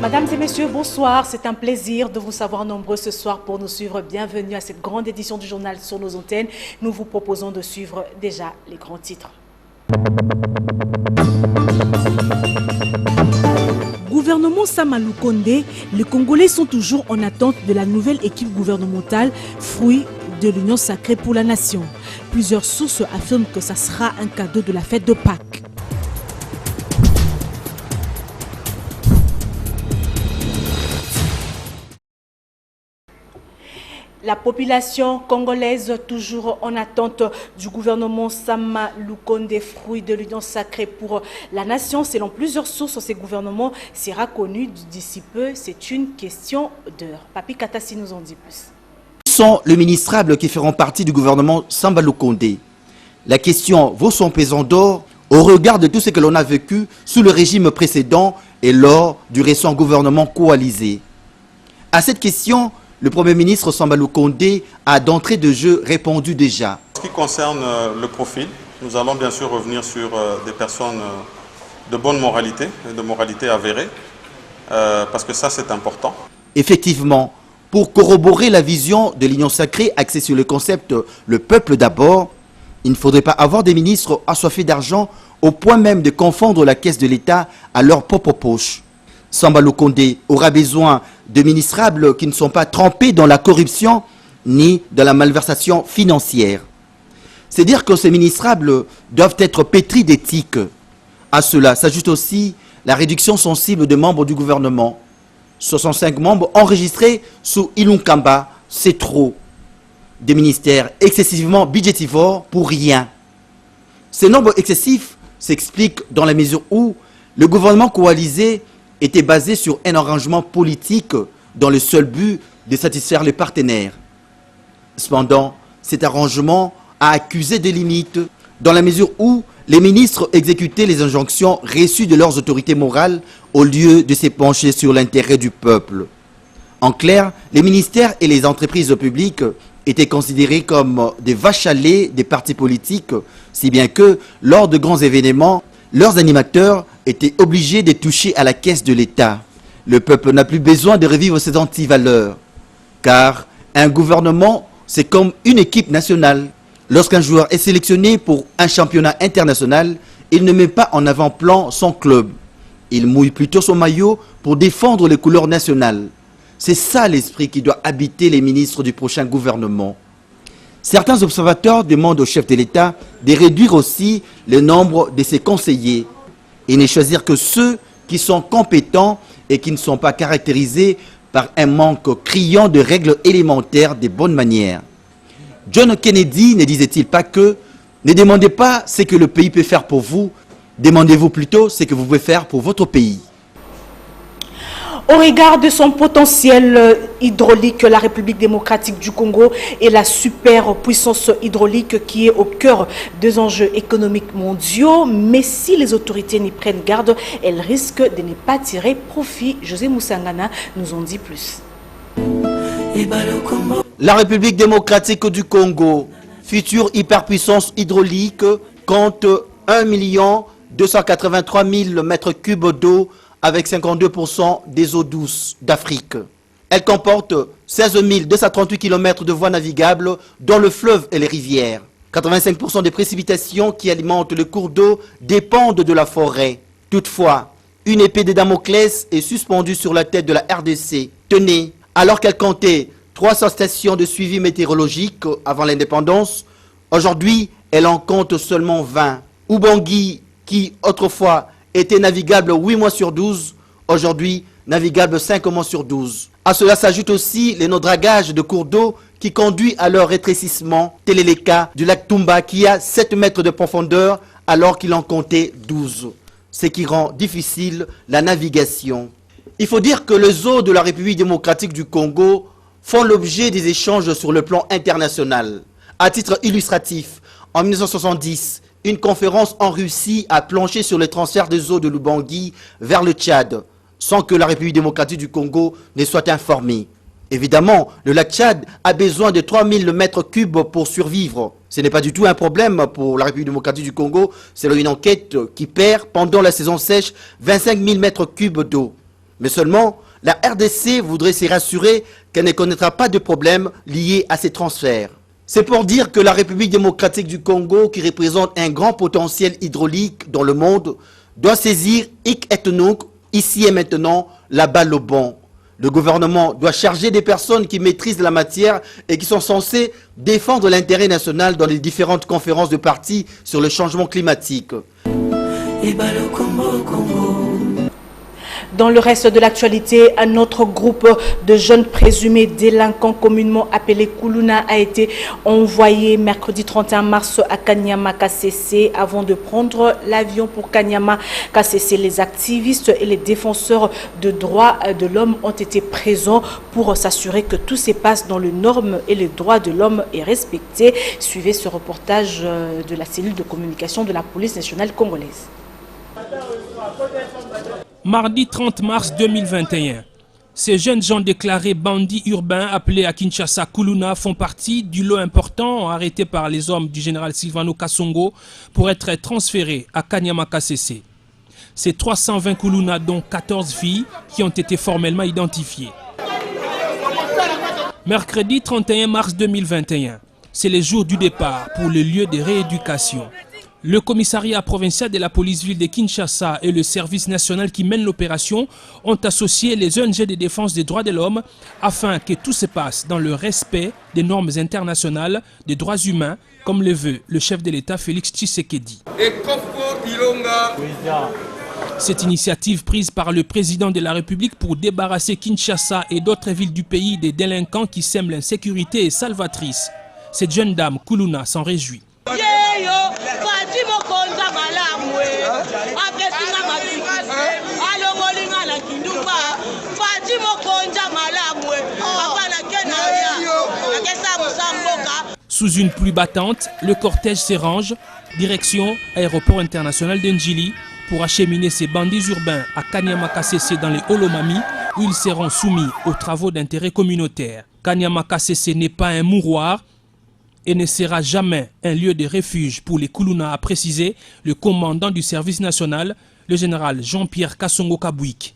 Mesdames et messieurs, bonsoir. C'est un plaisir de vous savoir nombreux ce soir pour nous suivre. Bienvenue à cette grande édition du journal sur nos antennes. Nous vous proposons de suivre déjà les grands titres. Gouvernement Samalou Kondé, les Congolais sont toujours en attente de la nouvelle équipe gouvernementale, fruit de l'Union sacrée pour la nation. Plusieurs sources affirment que ça sera un cadeau de la fête de Pâques. La population congolaise, toujours en attente du gouvernement Samalou Kondé, fruit de l'Union sacrée pour la nation. Selon plusieurs sources, ce gouvernement sera connu d'ici peu. C'est une question d'heure. Papi Katassi nous en dit plus. Sont les ministrables qui feront partie du gouvernement Samalou Kondé. La question vaut son pesant d'or au regard de tout ce que l'on a vécu sous le régime précédent et lors du récent gouvernement coalisé. À cette question, le Premier ministre Samalou Kondé a d'entrée de jeu répondu déjà. En ce qui concerne le profil, nous allons bien sûr revenir sur des personnes de bonne moralité, de moralité avérée, parce que ça c'est important. Effectivement, pour corroborer la vision de l'Union sacrée axée sur le concept « le peuple d'abord », il ne faudrait pas avoir des ministres assoiffés d'argent au point même de confondre la caisse de l'État à leur propre poche. Samalou Kondé aura besoin de ministrables qui ne sont pas trempés dans la corruption ni dans la malversation financière. C'est dire que ces ministrables doivent être pétris d'éthique. À cela s'ajoute aussi la réduction sensible de membres du gouvernement. 65 membres enregistrés sous Ilunkamba, c'est trop. Des ministères excessivement budgétivores pour rien. Ces nombres excessifs s'expliquent dans la mesure où le gouvernement coalisé était basé sur un arrangement politique dans le seul but de satisfaire les partenaires. Cependant, cet arrangement a accusé des limites dans la mesure où les ministres exécutaient les injonctions reçues de leurs autorités morales au lieu de s'épancher sur l'intérêt du peuple. En clair, les ministères et les entreprises publiques étaient considérés comme des vaches à lait des partis politiques, si bien que, lors de grands événements, leurs animateurs étaient obligés de toucher à la caisse de l'État. Le peuple n'a plus besoin de revivre ces antivaleurs, car un gouvernement, c'est comme une équipe nationale. Lorsqu'un joueur est sélectionné pour un championnat international, il ne met pas en avant-plan son club. Il mouille plutôt son maillot pour défendre les couleurs nationales. C'est ça l'esprit qui doit habiter les ministres du prochain gouvernement. Certains observateurs demandent au chef de l'État de réduire aussi le nombre de ses conseillers et ne choisir que ceux qui sont compétents et qui ne sont pas caractérisés par un manque criant de règles élémentaires des bonnes manières. John Kennedy ne disait-il pas que « Ne demandez pas ce que le pays peut faire pour vous, demandez-vous plutôt ce que vous pouvez faire pour votre pays ». Au regard de son potentiel hydraulique, la République démocratique du Congo est la superpuissance hydraulique qui est au cœur des enjeux économiques mondiaux. Mais si les autorités n'y prennent garde, elles risquent de ne pas tirer profit. José Moussangana nous en dit plus. La République démocratique du Congo, future hyperpuissance hydraulique, compte 1 283 000 mètres cubes d'eau avec 52% des eaux douces d'Afrique. Elle comporte 16 238 km de voies navigables, dont le fleuve et les rivières. 85% des précipitations qui alimentent le cours d'eau dépendent de la forêt. Toutefois, une épée de Damoclès est suspendue sur la tête de la RDC. Tenez, alors qu'elle comptait 300 stations de suivi météorologique avant l'indépendance, aujourd'hui, elle en compte seulement 20. Ubangui, qui autrefois était navigable 8 mois sur 12, aujourd'hui navigables 5 mois sur 12. À cela s'ajoute aussi les non-dragages de cours d'eau qui conduit à leur rétrécissement. Tel est le cas du lac Tumba qui a 7 mètres de profondeur alors qu'il en comptait 12. Ce qui rend difficile la navigation. Il faut dire que les eaux de la République démocratique du Congo font l'objet des échanges sur le plan international. À titre illustratif, en 1970, une conférence en Russie a planché sur le transfert des eaux de l'Ubangui vers le Tchad, sans que la République démocratique du Congo ne soit informée. Évidemment, le lac Tchad a besoin de 3000 mètres cubes pour survivre. Ce n'est pas du tout un problème pour la République démocratique du Congo. C'est une enquête qui perd pendant la saison sèche 25 000 mètres cubes d'eau. Mais seulement, la RDC voudrait se rassurer qu'elle ne connaîtra pas de problème liés à ces transferts. C'est pour dire que la République démocratique du Congo, qui représente un grand potentiel hydraulique dans le monde, doit saisir hic et nunc, ici et maintenant, la balle au bon. Le gouvernement doit charger des personnes qui maîtrisent la matière et qui sont censées défendre l'intérêt national dans les différentes conférences de partis sur le changement climatique. Dans le reste de l'actualité, un autre groupe de jeunes présumés délinquants communément appelés Kuluna a été envoyé mercredi 31 mars à Kanyama KCC avant de prendre l'avion pour Kanyama KCC. Les activistes et les défenseurs de droits de l'homme ont été présents pour s'assurer que tout se passe dans les normes et les droits de l'homme est respecté. Suivez ce reportage de la cellule de communication de la police nationale congolaise. Mardi 30 mars 2021, ces jeunes gens déclarés bandits urbains appelés à Kinshasa Kuluna font partie du lot important arrêté par les hommes du général Silvano Kasongo pour être transférés à Kanyama KCC. C'est 320 Kuluna dont 14 filles qui ont été formellement identifiées. Mercredi 31 mars 2021, c'est le jour du départ pour le lieu de rééducation. Le commissariat provincial de la police-ville de Kinshasa et le service national qui mène l'opération ont associé les ONG de défense des droits de l'homme afin que tout se passe dans le respect des normes internationales des droits humains, comme le veut le chef de l'État Félix Tshisekedi. Cette initiative prise par le président de la République pour débarrasser Kinshasa et d'autres villes du pays des délinquants qui sèment l'insécurité est salvatrice. Cette jeune dame, Kuluna, s'en réjouit. Sous une pluie battante, le cortège se range, direction aéroport international d'Ndjili, pour acheminer ces bandits urbains à Kanyama KCC dans les Olomami, où ils seront soumis aux travaux d'intérêt communautaire. Kanyama KCC n'est pas un mouroir et ne sera jamais un lieu de refuge pour les Kuluna, a précisé le commandant du service national, le général Jean-Pierre Kasongo Kabouik.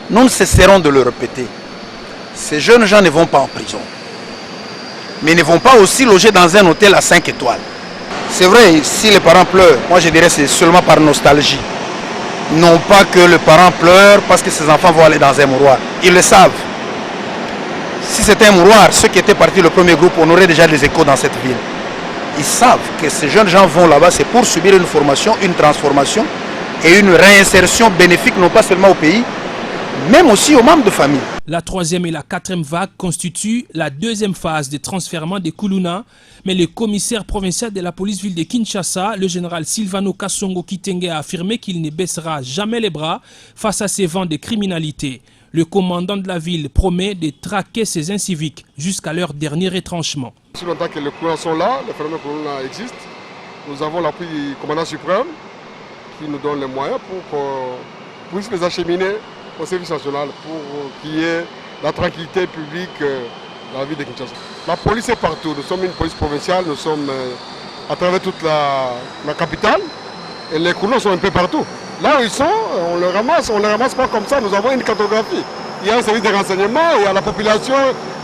Nous ne cesserons de le répéter. Ces jeunes gens ne vont pas en prison. Mais ne vont pas aussi loger dans un hôtel à 5 étoiles. C'est vrai, si les parents pleurent, moi je dirais que c'est seulement par nostalgie. Non pas que le parent pleure parce que ses enfants vont aller dans un mouroir. Ils le savent. Si c'était un mouroir, ceux qui étaient partis le premier groupe, on aurait déjà des échos dans cette ville. Ils savent que ces jeunes gens vont là-bas, c'est pour subir une formation, une transformation et une réinsertion bénéfique non pas seulement au pays, même aussi aux membres de famille. La troisième et la quatrième vague constituent la deuxième phase de transfèrement des Kuluna, mais le commissaire provincial de la police-ville de Kinshasa, le général Silvano Kasongo Kitenge, a affirmé qu'il ne baissera jamais les bras face à ces vents de criminalité. Le commandant de la ville promet de traquer ces inciviques jusqu'à leur dernier retranchement. Si longtemps que les Kuluna sont là, les phénomènes Kuluna existent, nous avons l'appui du commandant suprême qui nous donne les moyens pour qu'on puisse les acheminer au service national pour qu'il y ait la tranquillité publique dans la ville de Kinshasa. La police est partout, nous sommes une police provinciale, nous sommes à travers toute la capitale et les Kuluna sont un peu partout. Là où ils sont, on les ramasse pas comme ça, nous avons une cartographie. Il y a un service de renseignement, il y a la population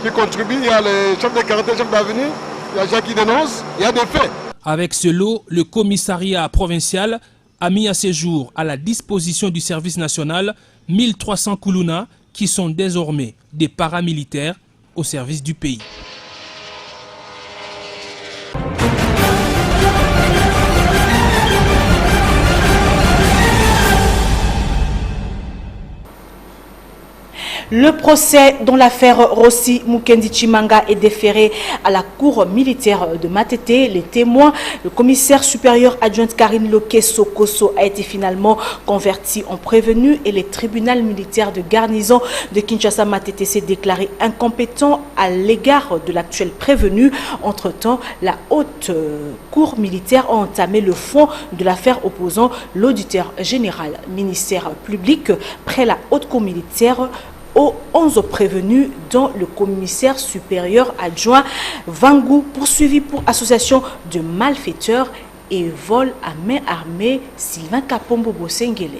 qui contribue, il y a les chefs de quartier, les chefs d'avenue, il y a les gens qui dénoncent, il y a des faits. Avec ce lot, le commissariat provincial a mis à ce jour à la disposition du service national 1300 Kuluna qui sont désormais des paramilitaires au service du pays. Le procès dans l'affaire Rossi Mukendi Chimanga est déféré à la cour militaire de Matete. Les témoins, le commissaire supérieur adjoint Karine Lokeso Koso a été finalement converti en prévenu et le tribunal militaire de garnison de Kinshasa Matete s'est déclaré incompétent à l'égard de l'actuel prévenu. Entre-temps, la haute cour militaire a entamé le fond de l'affaire opposant l'auditeur général ministère public près la haute cour militaire aux 11 prévenus, dont le commissaire supérieur adjoint Vangou, poursuivi pour association de malfaiteurs et vol à main armée, Sylvain Kapombo Bosengele.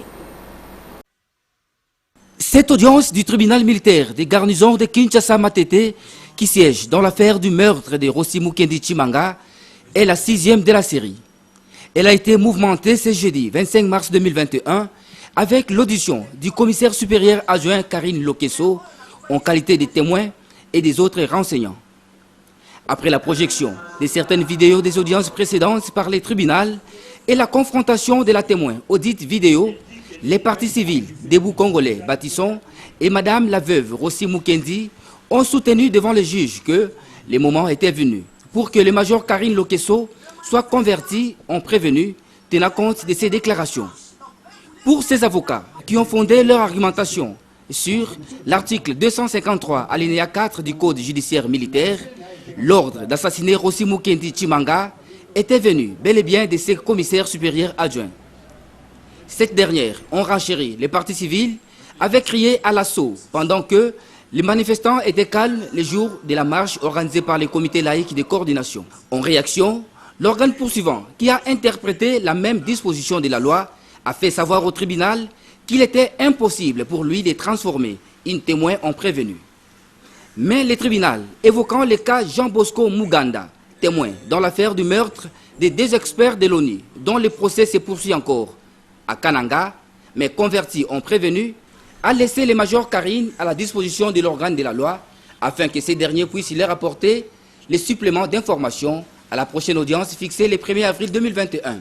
Cette audience du tribunal militaire des garnisons de Kinshasa Matete, qui siège dans l'affaire du meurtre de Rossi Mukendi Chimanga, est la 6e de la série. Elle a été mouvementée ce jeudi 25 mars 2021 avec l'audition du commissaire supérieur adjoint Karine Lokeso en qualité de témoin et des autres renseignants. Après la projection de certaines vidéos des audiences précédentes par les tribunaux et la confrontation de la témoin aux dites vidéos, les parties civiles Debout Congolais Bâtisson et Madame la veuve Rossi Mukendi ont soutenu devant les juges que le moment était venu pour que le major Karine Lokeso soit converti en prévenu tenant compte de ces déclarations. Pour ces avocats qui ont fondé leur argumentation sur l'article 253 alinéa 4 du Code judiciaire militaire, l'ordre d'assassiner Rossi Mukendi Chimanga était venu bel et bien de ses commissaires supérieurs adjoints. Cette dernière ont renchéri les parties civiles, avaient crié à l'assaut pendant que les manifestants étaient calmes les jours de la marche organisée par les comités laïcs de coordination. En réaction, l'organe poursuivant, qui a interprété la même disposition de la loi, a fait savoir au tribunal qu'il était impossible pour lui de transformer un témoin en prévenu. Mais le tribunal, évoquant le cas Jean Bosco Muganda, témoin dans l'affaire du meurtre des 2 experts de l'ONU, dont le procès se poursuit encore à Kananga, mais converti en prévenu, a laissé le major Karine à la disposition de l'organe de la loi afin que ces derniers puissent leur apporter les suppléments d'information à la prochaine audience fixée le 1er avril 2021.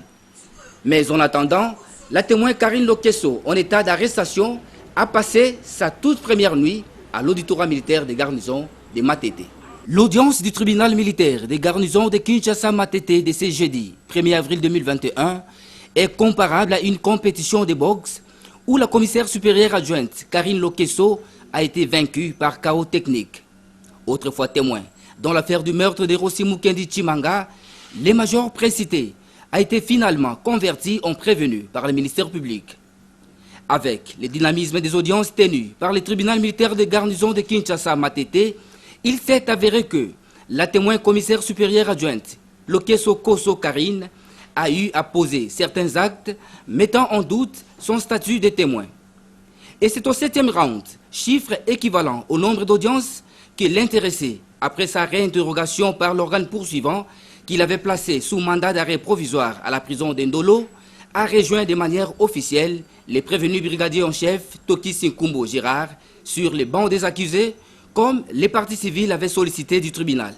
Mais en attendant, la témoin Karine Lokeso, en état d'arrestation, a passé sa toute première nuit à l'auditorat militaire des garnisons de Matete. L'audience du tribunal militaire des garnisons de Kinshasa Matete de ce jeudi 1er avril 2021 est comparable à une compétition de boxe où la commissaire supérieure adjointe Karine Lokeso a été vaincue par chaos technique. Autrefois témoin dans l'affaire du meurtre de Rossi Mukendi Chimanga, le major précité a été finalement converti en prévenu par le ministère public. Avec le dynamisme des audiences tenues par le tribunal militaire de garnison de Kinshasa Matete, il s'est avéré que la témoin commissaire supérieure adjointe Lokeso Koso Karine a eu à poser certains actes mettant en doute son statut de témoin. Et c'est au 7e round, chiffre équivalent au nombre d'audiences, que l'intéressé, après sa réinterrogation par l'organe poursuivant, qu'il avait placé sous mandat d'arrêt provisoire à la prison d'Indolo, a rejoint de manière officielle les prévenus brigadiers en chef Toki Sinkumbo Girard sur les bancs des accusés, comme les parties civiles avaient sollicité du tribunal.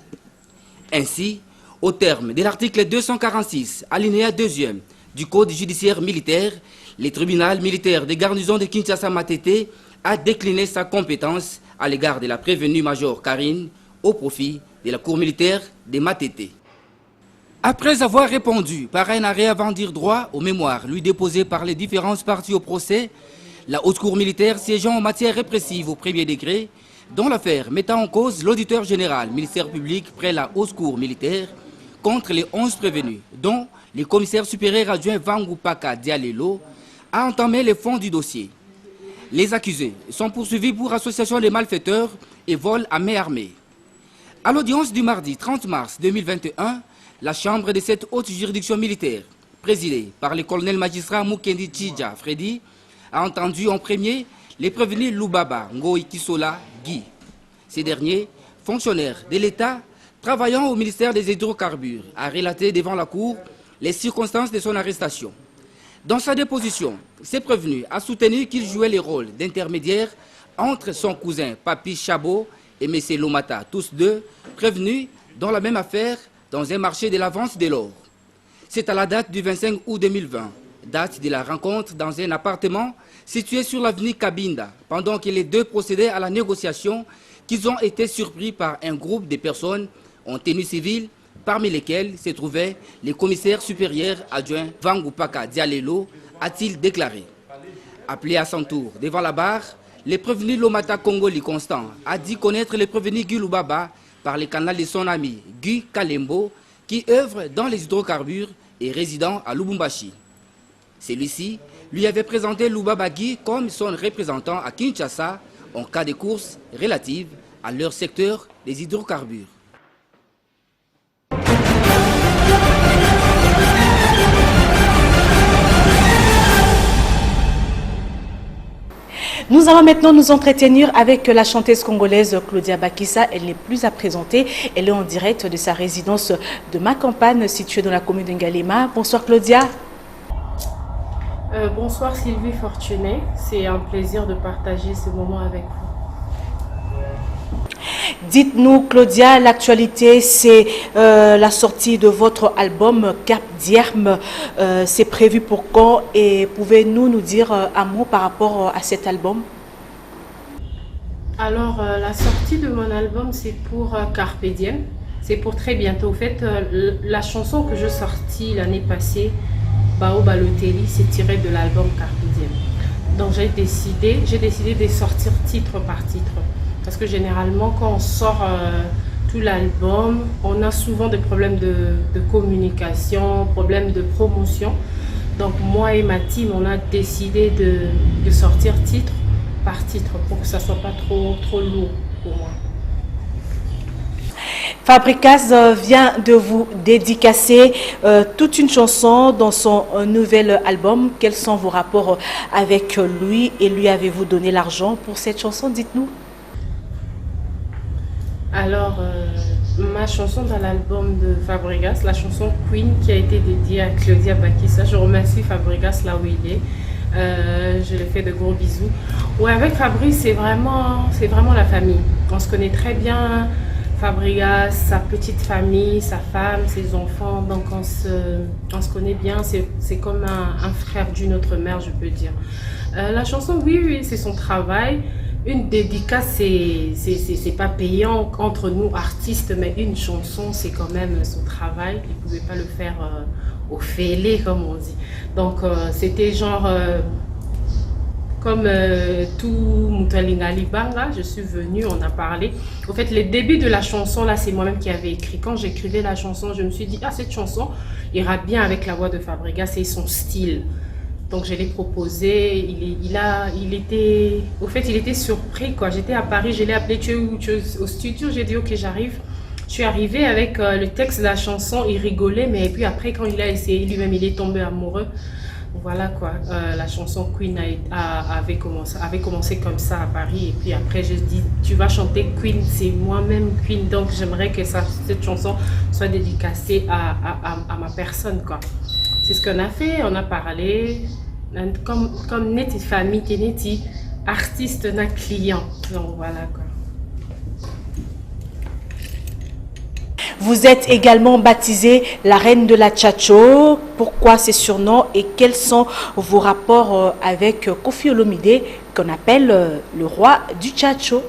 Ainsi, au terme de l'article 246, alinéa 2e du Code judiciaire militaire, le tribunal militaire des garnisons de Kinshasa Matete a décliné sa compétence à l'égard de la prévenue major Karine au profit de la cour militaire de Matete. Après avoir répondu par un arrêt avant dire droit aux mémoires lui déposées par les différentes parties au procès, la haute cour militaire siégeant en matière répressive au premier degré, dont l'affaire mettant en cause l'auditeur général ministère public près la haute cour militaire, contre les 11 prévenus, dont le commissaire supérieur adjoint Vangou Paka Dialelo, a entamé le fond du dossier. Les accusés sont poursuivis pour association de malfaiteurs et vol à main armée. À l'audience du mardi 30 mars 2021, la chambre de cette haute juridiction militaire, présidée par le colonel magistrat Mukendi Tchidja Freddy, a entendu en premier les prévenus Lubaba Ngoi Kisola Guy. Ces derniers, fonctionnaires de l'État travaillant au ministère des hydrocarbures, a relaté devant la Cour les circonstances de son arrestation. Dans sa déposition, ce prévenu a soutenu qu'il jouait le rôle d'intermédiaire entre son cousin Papi Chabot et M. Lomata, tous deux prévenus dans la même affaire dans un marché de la vente de l'or. C'est à la date du 25 août 2020, Date de la rencontre dans un appartement situé sur l'avenue Kabinda, pendant que les deux procédaient à la négociation, qu'ils ont été surpris par un groupe de personnes en tenue civile, parmi lesquelles se trouvait le commissaire supérieur adjoint Vangupaka Dialelo, a-t-il déclaré. Appelé à son tour devant la barre, le prévenu Lomata Congoli Constant a dit connaître le prévenu Guy Lubaba par le canal de son ami Guy Kalembo, qui œuvre dans les hydrocarbures et résident à Lubumbashi. Celui-ci lui avait présenté Lubaba Guy comme son représentant à Kinshasa en cas de course relative à leur secteur des hydrocarbures. Nous allons maintenant nous entretenir avec la chanteuse congolaise Claudia Bakissa. Elle n'est plus à présenter. Elle est en direct de sa résidence de Macampagne, située dans la commune de Ngalema. Bonsoir Claudia. Bonsoir Sylvie Fortuné. C'est un plaisir de partager ce moment avec vous. Dites-nous Claudia, l'actualité c'est la sortie de votre album Cap d'Ierme. C'est prévu pour quand et pouvez-vous nous dire un mot par rapport à cet album? Alors la sortie de mon album c'est pour Carpe Diem. C'est pour très bientôt. En fait, la chanson que je sortis l'année passée, Bao Balotelli, c'est tiré de l'album Carpe Diem. Donc j'ai décidé de sortir titre par titre. Parce que généralement, quand on sort tout l'album, on a souvent des problèmes de communication, problèmes de promotion. Donc moi et ma team, on a décidé de sortir titre par titre pour que ça ne soit pas trop lourd pour moi. Fabricas vient de vous dédicacer toute une chanson dans son nouvel album. Quels sont vos rapports avec lui et lui avez-vous donné l'argent pour cette chanson? Dites-nous. Alors, ma chanson dans l'album de Fabregas, la chanson Queen qui a été dédiée à Claudia Bakissa, je remercie Fabregas là où il est. Je lui fais de gros bisous. Ouais, avec Fabrice, c'est vraiment la famille. On se connaît très bien. Fabregas, sa petite famille, sa femme, ses enfants, donc on se connaît bien. C'est comme un frère d'une autre mère, je peux dire. La chanson, oui, c'est son travail. Une dédicace, c'est pas payant entre nous artistes, mais une chanson, c'est quand même son travail. Il ne pouvait pas le faire au fêlé, comme on dit. Donc, c'était genre, comme tout Moutalinga Libanga, je suis venue, on a parlé. En fait, le début de la chanson, là, c'est moi-même qui avais écrit. Quand j'écrivais la chanson, je me suis dit, ah, cette chanson ira bien avec la voix de Fabregas, c'est son style. Donc je l'ai proposé, il était surpris quoi. J'étais à Paris, je l'ai appelé, tu es au studio, j'ai dit ok j'arrive. Je suis arrivée avec le texte de la chanson, il rigolait, mais puis après quand il a essayé lui-même, il est tombé amoureux. Voilà quoi, la chanson Queen avait commencé comme ça à Paris et puis après je dis tu vas chanter Queen, c'est moi-même Queen, donc j'aimerais que cette chanson soit dédicacée à ma personne quoi. C'est ce qu'on a fait, on a parlé, comme neti famille, neti artiste, na client, donc voilà quoi. Vous êtes également baptisée la reine de la Tchatcho. Pourquoi ces surnoms et quels sont vos rapports avec Koffi Olomide, qu'on appelle le roi du Tchatcho?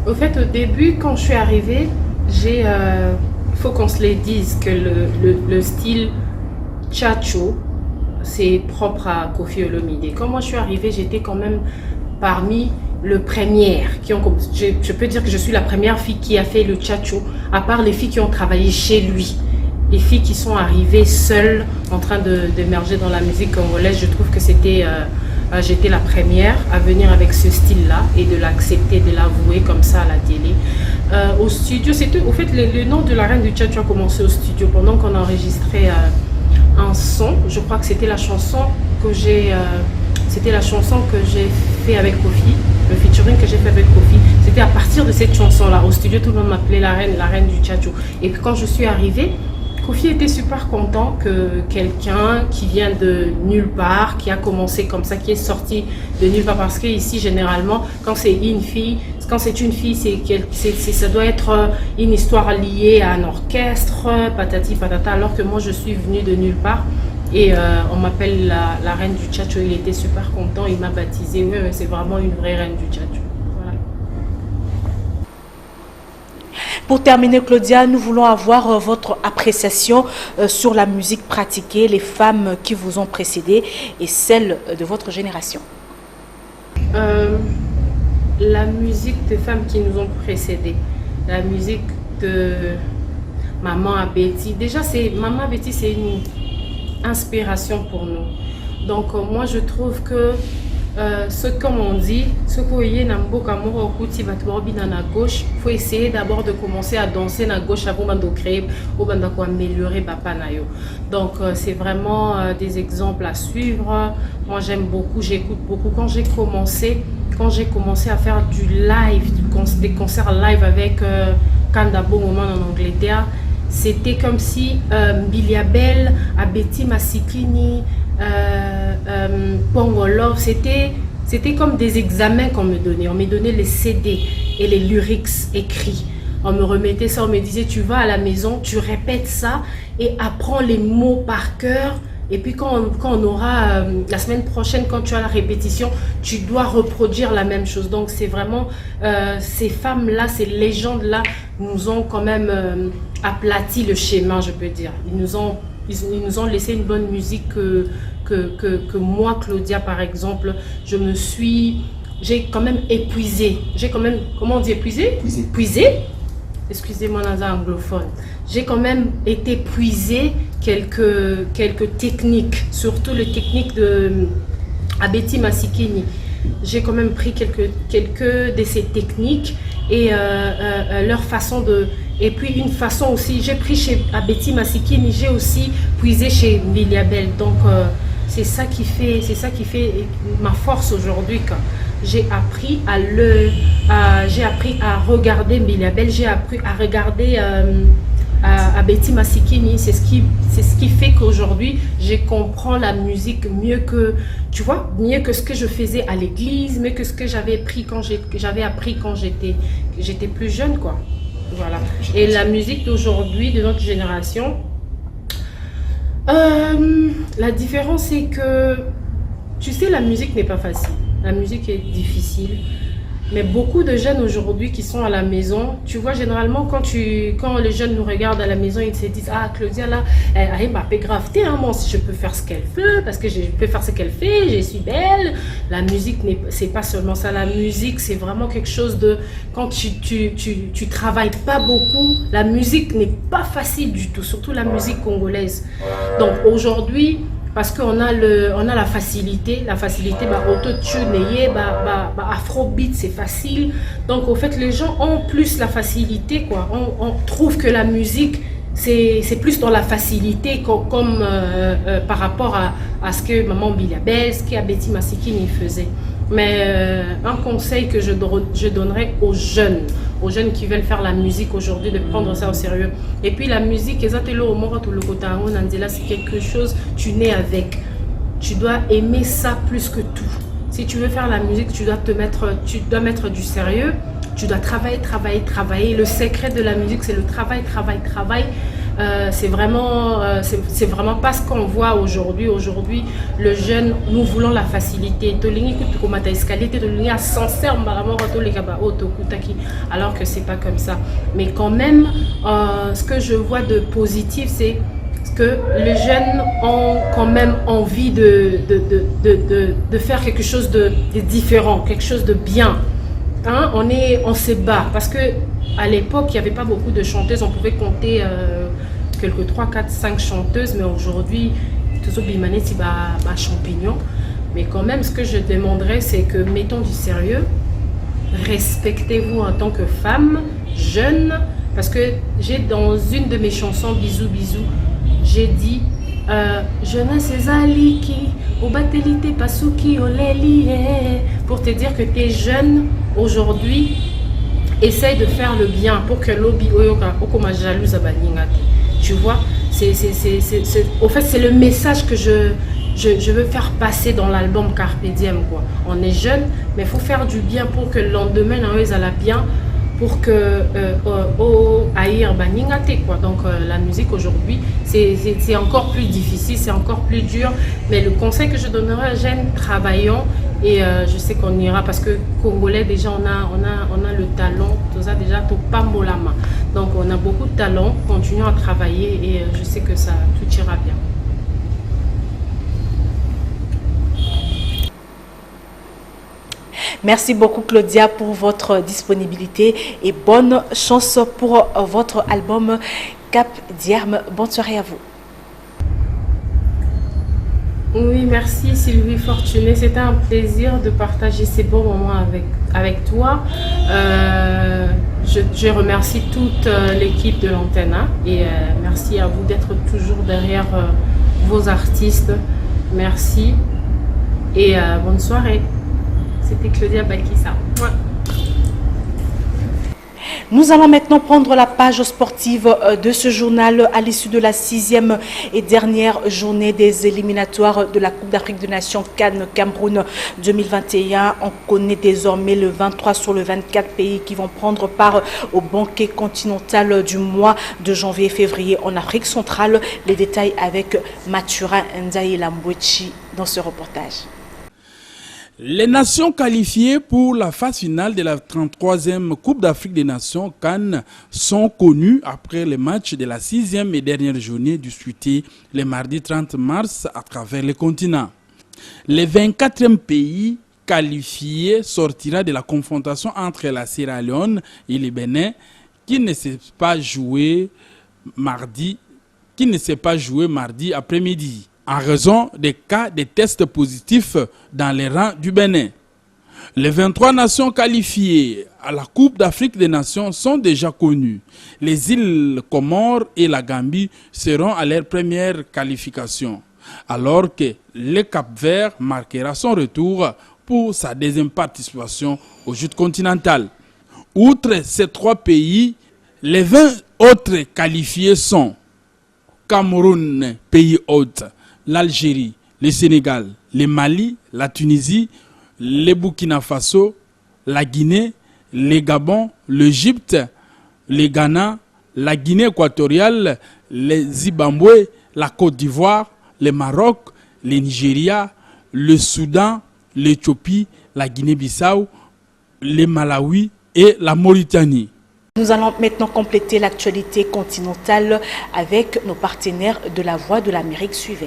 Au fait, au début, quand je suis arrivée, il faut qu'on se le dise que le style Tchatcho, c'est propre à Koffi Olomide. Quand moi je suis arrivée, j'étais quand même parmi les premières qui ont, je peux dire que je suis la première fille qui a fait le Tchatcho, à part les filles qui ont travaillé chez lui. Les filles qui sont arrivées seules en train d'émerger dans la musique congolaise, je trouve que j'étais la première à venir avec ce style-là et de l'accepter, de l'avouer comme ça à la télé. Au studio, au fait, le nom de la reine du Tchatcho a commencé au studio pendant qu'on enregistrait un son. Je crois que c'était la chanson que j'ai fait avec Koffi, le featuring que j'ai fait avec Koffi. C'était à partir de cette chanson-là. Au studio, tout le monde m'appelait la reine du Tchatcho. Et puis quand je suis arrivée, Koffi était super content que quelqu'un qui vient de nulle part, qui a commencé comme ça, qui est sorti de nulle part, parce que ici généralement quand c'est une fille, ça doit être une histoire liée à un orchestre, patati patata, alors que moi je suis venue de nulle part. Et on m'appelle la reine du tchatcho. Il était super content, il m'a baptisé. Oui, c'est vraiment une vraie reine du tchatcho. Voilà. Pour terminer, Claudia, nous voulons avoir votre appréciation sur la musique pratiquée, les femmes qui vous ont précédé et celles de votre génération. La musique des femmes qui nous ont précédées, la musique de Maman Abeti. Déjà, Maman Abeti, c'est une inspiration pour nous. Donc, moi, je trouve que ce comme on dit, ce qu'on y a à gauche, il faut essayer d'abord de commencer à danser à gauche avant de créer ou améliorer Papa Nayo. Donc c'est vraiment des exemples à suivre. Moi j'aime beaucoup, j'écoute beaucoup. Quand j'ai commencé à faire du live, des concerts live avec Kandabo Moment en Angleterre, c'était comme si Biliabel, Abeti Masikini, Pongolov, c'était comme des examens qu'on me donnait. On me donnait les CD et les lyrics écrits. On me remettait ça, on me disait tu vas à la maison, tu répètes ça et apprends les mots par cœur. Et puis quand on aura la semaine prochaine, quand tu as la répétition, tu dois reproduire la même chose. Donc c'est vraiment ces femmes-là, ces légendes-là nous ont quand même aplati le schéma, je peux dire. Ils nous ont laissé une bonne musique que moi, Claudia, par exemple, j'ai quand même épuisé. J'ai quand même, comment on dit épuisé? Épuisé. Excusez-moi, dans un anglophone. J'ai quand même été puiser quelques techniques, surtout les techniques de Abeti Masikini. J'ai quand même pris quelques de ces techniques et leur façon de... Et puis une façon aussi, j'ai pris chez Abeti Masikini, j'ai aussi puisé chez Biliabel. Donc c'est ça qui fait ma force aujourd'hui. J'ai appris à regarder Biliabel, j'ai appris à regarder Abeti Masikini. C'est ce qui fait qu'aujourd'hui je comprends la musique mieux que, tu vois, mieux que ce que je faisais à l'église, mieux que ce que j'avais appris quand j'étais plus jeune, quoi. Voilà. Et la musique d'aujourd'hui, de notre génération, la différence c'est que, tu sais, la musique n'est pas facile. La musique est difficile. Mais beaucoup de jeunes aujourd'hui qui sont à la maison, tu vois, généralement quand les jeunes nous regardent à la maison, ils se disent « Ah, Claudia là, elle m'a fait graveté, hein, moi aussi je peux faire ce qu'elle fait, parce que je peux faire ce qu'elle fait, je suis belle. » La musique, c'est pas seulement ça. La musique, c'est vraiment quelque chose de... Quand tu travailles pas beaucoup, la musique n'est pas facile du tout, surtout la musique congolaise. Donc aujourd'hui... Parce qu'on a la facilité, auto-tune, afrobeat, c'est facile. Donc, au fait, les gens ont plus la facilité, quoi. On trouve que la musique, c'est plus dans la facilité comme par rapport à ce que Maman Biliabel, ce qu'Abeti Masikini faisait. Mais un conseil que je donnerais aux jeunes qui veulent faire la musique aujourd'hui, de prendre ça au sérieux. Et puis la musique, c'est quelque chose, tu nais avec. Tu dois aimer ça plus que tout. Si tu veux faire la musique, tu dois mettre du sérieux. Tu dois travailler. Le secret de la musique, c'est le travail. C'est vraiment pas ce qu'on voit aujourd'hui. Aujourd'hui, le jeune, nous voulons la facilité. Alors que c'est pas comme ça. Mais quand même, ce que je vois de positif, c'est que les jeunes ont quand même envie de faire quelque chose de différent, quelque chose de bien. Hein? On se bat parce que à l'époque, il n'y avait pas beaucoup de chanteuses. On pouvait compter quelques 3, 4, 5 chanteuses, mais aujourd'hui, tout bimane c'est un champignon. Mais quand même, ce que je demanderais, c'est que mettons du sérieux, respectez-vous en tant que femme, jeune, parce que j'ai dans une de mes chansons, Bisous, bisous, j'ai dit jeunesse ezaliki, obatelite pasuki oleli, pour te dire que tes jeunes aujourd'hui essayent de faire le bien pour que l'obi oyoka okoma jalouse abaninga. Tu vois, au fait, c'est le message que je veux faire passer dans l'album Carpe Diem, quoi. On est jeune, mais il faut faire du bien pour que le lendemain, on ait bien, pour que Aïr Baningate, quoi. Donc la musique aujourd'hui, c'est encore plus difficile, c'est encore plus dur. Mais le conseil que je donnerais aux jeunes, travaillons. Et je sais qu'on ira parce que Congolais, déjà, on a le talent, tout ça, déjà, tout pas la main. Donc, on a beaucoup de talent, continuons à travailler et je sais que ça, tout ira bien. Merci beaucoup Claudia pour votre disponibilité et bonne chance pour votre album Cap d'Hierme. Bonne soirée à vous. Oui, merci Sylvie Fortuné. C'était un plaisir de partager ces bons moments avec toi. Je remercie toute l'équipe de l'antenne et merci à vous d'être toujours derrière vos artistes. Merci et bonne soirée. C'était Claudia Bakissa. Ouais. Nous allons maintenant prendre la page sportive de ce journal à l'issue de la 6e et dernière journée des éliminatoires de la Coupe d'Afrique des Nations CAN Cameroun 2021. On connaît désormais le 23 sur le 24 pays qui vont prendre part au banquet continental du mois de janvier et février en Afrique centrale. Les détails avec Mathurin Ndaye Lambouchi dans ce reportage. Les nations qualifiées pour la phase finale de la 33e Coupe d'Afrique des Nations CAN sont connues après les matchs de la 6e et dernière journée disputée le mardi 30 mars à travers le continent. Le 24e pays qualifié sortira de la confrontation entre la Sierra Leone et le Bénin qui ne s'est pas joué mardi après-midi, en raison des cas de tests positifs dans les rangs du Bénin. Les 23 nations qualifiées à la Coupe d'Afrique des Nations sont déjà connues. Les îles Comores et la Gambie seront à leur première qualification, alors que le Cap-Vert marquera son retour pour sa deuxième participation aux Jeux continentales. Outre ces 3 pays, les 20 autres qualifiés sont Cameroun, pays hôte, l'Algérie, le Sénégal, le Mali, la Tunisie, le Burkina Faso, la Guinée, le Gabon, l'Égypte, le Ghana, la Guinée équatoriale, le Zimbabwe, la Côte d'Ivoire, le Maroc, le Nigeria, le Soudan, l'Éthiopie, la Guinée-Bissau, le Malawi et la Mauritanie. Nous allons maintenant compléter l'actualité continentale avec nos partenaires de la Voix de l'Amérique suivants.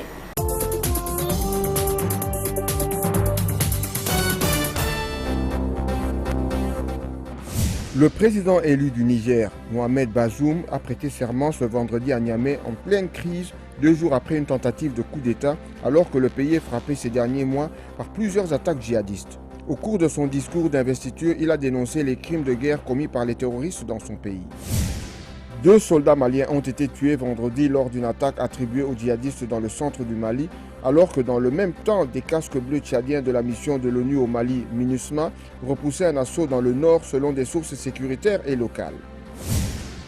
Le président élu du Niger, Mohamed Bazoum, a prêté serment ce vendredi à Niamey en pleine crise, 2 jours après une tentative de coup d'État, alors que le pays est frappé ces derniers mois par plusieurs attaques djihadistes. Au cours de son discours d'investiture, il a dénoncé les crimes de guerre commis par les terroristes dans son pays. 2 soldats maliens ont été tués vendredi lors d'une attaque attribuée aux djihadistes dans le centre du Mali, alors que dans le même temps, des casques bleus tchadiens de la mission de l'ONU au Mali, MINUSMA, repoussaient un assaut dans le nord selon des sources sécuritaires et locales.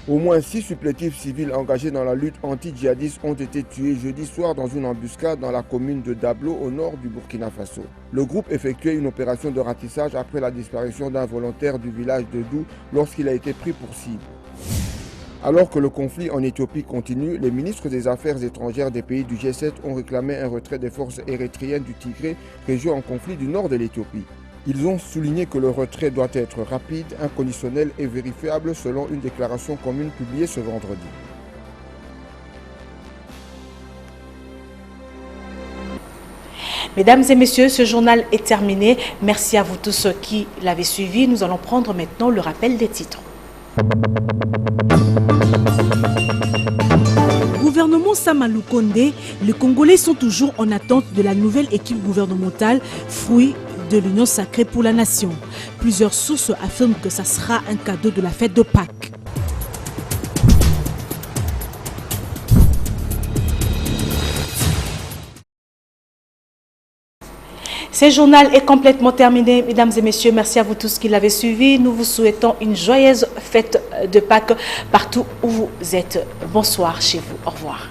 Au moins 6 supplétifs civils engagés dans la lutte anti-djihadiste ont été tués jeudi soir dans une embuscade dans la commune de Dablo au nord du Burkina Faso. Le groupe effectuait une opération de ratissage après la disparition d'un volontaire du village de Dou lorsqu'il a été pris pour cible. Alors que le conflit en Éthiopie continue, les ministres des Affaires étrangères des pays du G7 ont réclamé un retrait des forces érythréennes du Tigré, région en conflit du nord de l'Éthiopie. Ils ont souligné que le retrait doit être rapide, inconditionnel et vérifiable selon une déclaration commune publiée ce vendredi. Mesdames et messieurs, ce journal est terminé. Merci à vous tous qui l'avez suivi. Nous allons prendre maintenant le rappel des titres. Gouvernement Samalou Kondé, les Congolais sont toujours en attente de la nouvelle équipe gouvernementale, fruit de l'Union sacrée pour la nation. Plusieurs sources affirment que ça sera un cadeau de la fête de Pâques. Ce journal est complètement terminé. Mesdames et messieurs, merci à vous tous qui l'avez suivi. Nous vous souhaitons une joyeuse fête de Pâques partout où vous êtes. Bonsoir chez vous. Au revoir.